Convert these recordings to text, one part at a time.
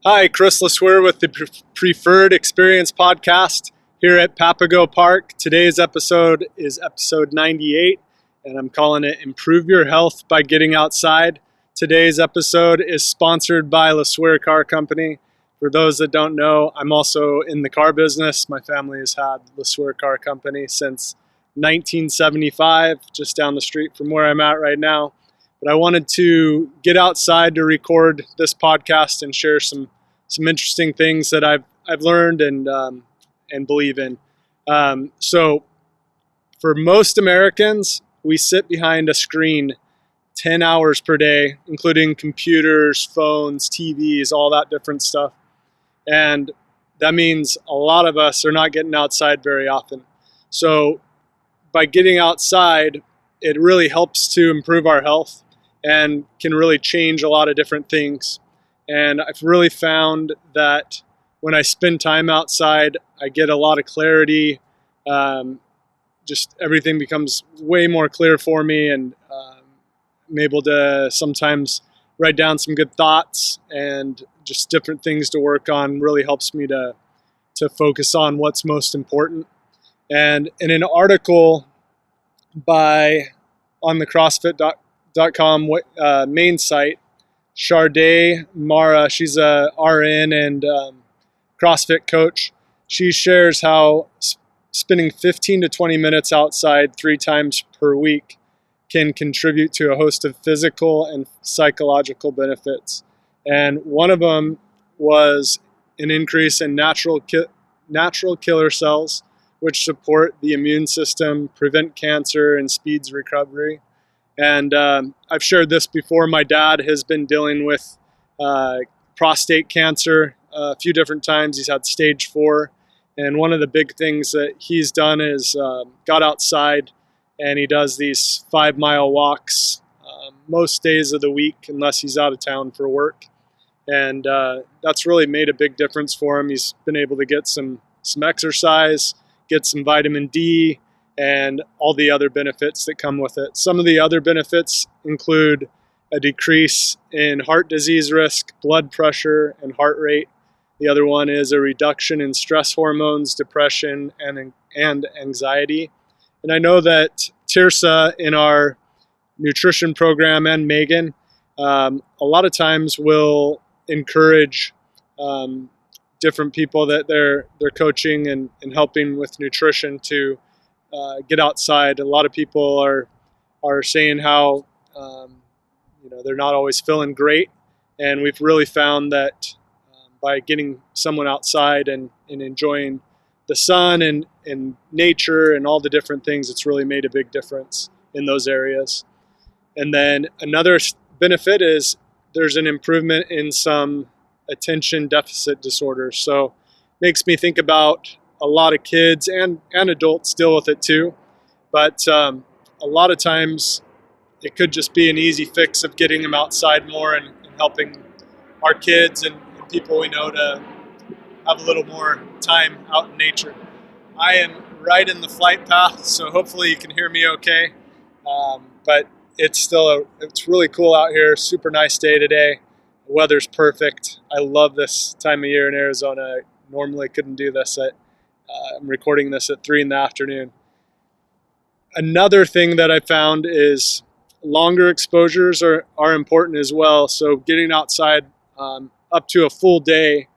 Hi, Chris LeSueur with the Preferred Experience podcast here at Papago Park. Today's episode is episode 98, and I'm calling it Improve Your Health by Getting Outside. Today's episode is sponsored by LeSueur Car Company. For those that don't know, I'm also in the car business. My family has had LeSueur Car Company since 1975, just down the street from where I'm at right now. But I wanted to get outside to record this podcast and share some interesting things that I've learned and believe in. So for most Americans, we sit behind a screen 10 hours per day, including computers, phones, TVs, all that different stuff. And that means a lot of us are not getting outside very often. So by getting outside, it really helps to improve our health and can really change a lot of different things. And I've really found that when I spend time outside, I get a lot of clarity. Just everything becomes way more clear for me, and I'm able to sometimes write down some good thoughts and just different things to work on. Really helps me to focus on what's most important. And in an article on the CrossFit.com main site, Chardae Mara, she's a RN and CrossFit coach. She shares how spending 15 to 20 minutes outside 3 times per week can contribute to a host of physical and psychological benefits. And one of them was an increase in natural killer cells, which support the immune system, prevent cancer, and speeds recovery. And I've shared this before. My dad has been dealing with prostate cancer a few different times. He's had stage 4. And one of the big things that he's done is got outside, and he does these 5-mile walks most days of the week, unless he's out of town for work. And that's really made a big difference for him. He's been able to get some exercise, get some vitamin D, and all the other benefits that come with it. Some of the other benefits include a decrease in heart disease risk, blood pressure, and heart rate. The other one is a reduction in stress hormones, depression, and anxiety. And I know that Tirsa in our nutrition program, and Megan, a lot of times will encourage different people that they're coaching and helping with nutrition to get outside. A lot of people are saying how they're not always feeling great, and we've really found that by getting someone outside and enjoying the sun and nature and all the different things, it's really made a big difference in those areas. And then another benefit is there's an improvement in some attention deficit disorders. So makes me think about a lot of kids and adults deal with it too. But a lot of times it could just be an easy fix of getting them outside more and helping our kids and people we know to have a little more time out in nature. I am right in the flight path, so hopefully you can hear me okay. But it's really cool out here. Super nice day today. The weather's perfect. I love this time of year in Arizona. I normally couldn't do this. I'm recording this at 3 in the afternoon. Another thing that I found is longer exposures are important as well. So getting outside up to a full day,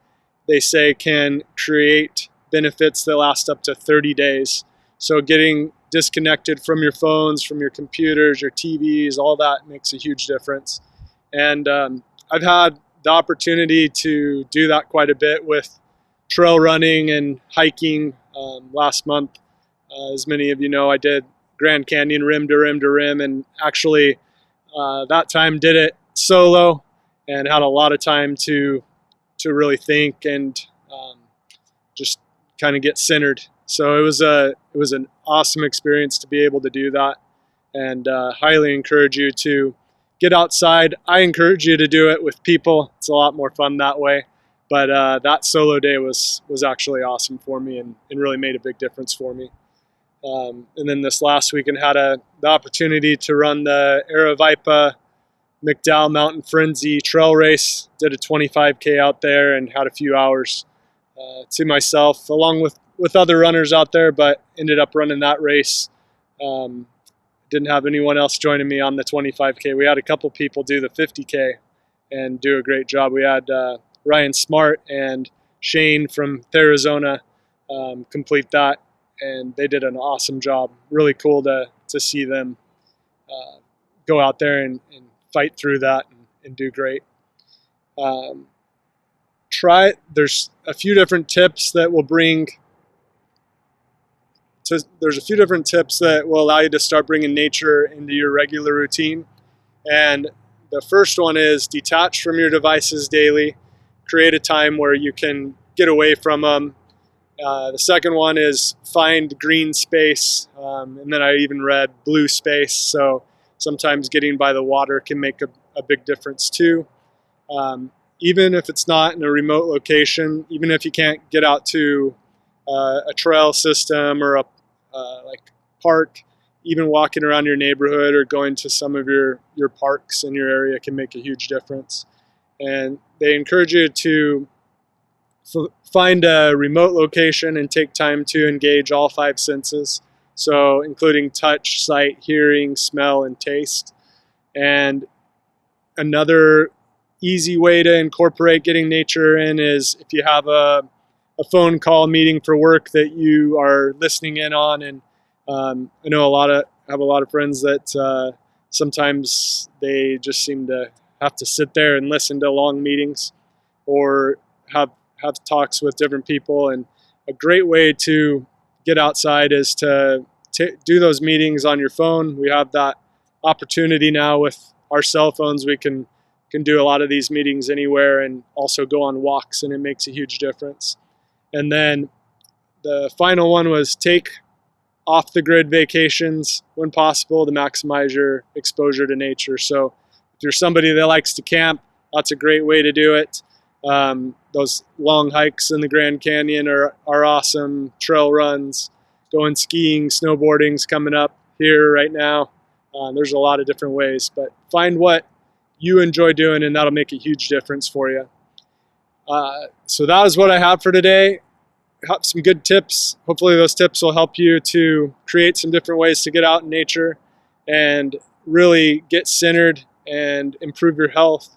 they say, can create benefits that last up to 30 days. So getting disconnected from your phones, from your computers, your TVs, all that makes a huge difference. And I've had the opportunity to do that quite a bit with trail running and hiking. Last month, as many of you know, I did Grand Canyon rim to rim to rim, and actually that time did it solo and had a lot of time to really think and just kind of get centered. So it was an awesome experience to be able to do that, and highly encourage you to get outside. I encourage you to do it with people. It's a lot more fun that way. But that solo day was actually awesome for me and really made a big difference for me. And then this last weekend had the opportunity to run the Aravaipa McDowell Mountain Frenzy trail race. Did a 25K out there and had a few hours to myself, along with other runners out there, but ended up running that race. Didn't have anyone else joining me on the 25K. We had a couple people do the 50K and do a great job. We had Ryan Smart and Shane from Arizona complete that, and they did an awesome job. Really cool to see them go out there and fight through that and do great. There's a few different tips that will allow you to start bringing nature into your regular routine. And the first one is detach from your devices daily. Create a time where you can get away from them. The second one is find green space. And then I even read blue space. So sometimes getting by the water can make a big difference too. Even if it's not in a remote location, even if you can't get out to a trail system or a like park, even walking around your neighborhood or going to some of your parks in your area can make a huge difference. And they encourage you to find a remote location and take time to engage all 5 senses. So including touch, sight, hearing, smell, and taste. And another easy way to incorporate getting nature in is if you have a phone call meeting for work that you are listening in on. And I know have a lot of friends that sometimes they just seem to have to sit there and listen to long meetings or have talks with different people. And a great way to get outside is to do those meetings on your phone. We have that opportunity now with our cell phones. We can do a lot of these meetings anywhere and also go on walks, and it makes a huge difference. And then the final one was take off-the-grid vacations when possible to maximize your exposure to nature. So if you're somebody that likes to camp, that's a great way to do it. Those long hikes in the Grand Canyon are awesome. Trail runs, going skiing, snowboarding's coming up here right now. There's a lot of different ways, but find what you enjoy doing, and that'll make a huge difference for you. So that is what I have for today. Have some good tips. Hopefully those tips will help you to create some different ways to get out in nature and really get centered and improve your health,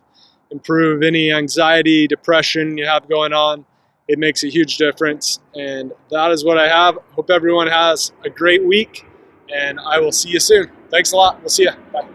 improve any anxiety, depression you have going on. It makes a huge difference. And that is what I have. Hope everyone has a great week, and I will see you soon. Thanks a lot. We'll see you. Bye.